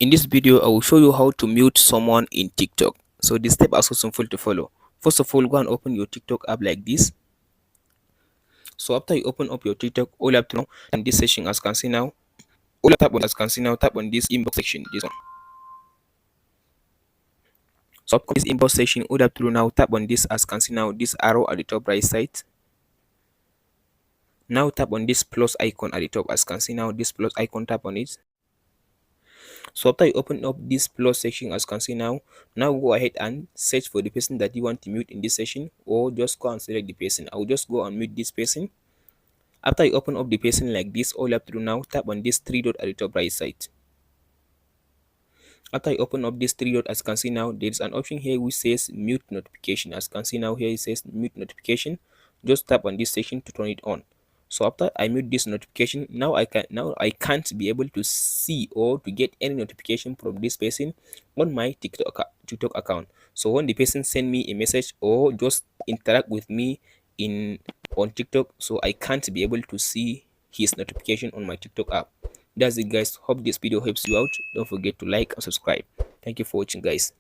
In this video, I will show you how to mute someone in TikTok. So the steps are so simple to follow. First of all, go and open your TikTok app like this. So after you open up your TikTok, all you have to know in this section, as you can see now, all you tap on as you can see now, tap on this inbox section, this one. So up this inbox section, all you have to do now, tap on this as you can see now, this arrow at the top right side. Now tap on this plus icon at the top as you can see now, this plus icon, tap on it. So after you open up this plus section as you can see now, go ahead and search for the person that you want to mute in this session, or just go and select the person. I will just go and mute this person. After you open up the person like this, all you have to do now, tap on this three dot at the top right side. After you open up this three dot, as you can see now, there is an option here which says mute notification. As you can see now, here it says mute notification. Just tap on this section to turn it on. So after I mute this notification, now I can't be able to see or to get any notification from this person on my TikTok account. So when the person send me a message or just interact with me on TikTok, so I can't be able to see his notification on my TikTok app. That's it, guys. Hope this video helps you out. Don't forget to like and subscribe. Thank you for watching, guys.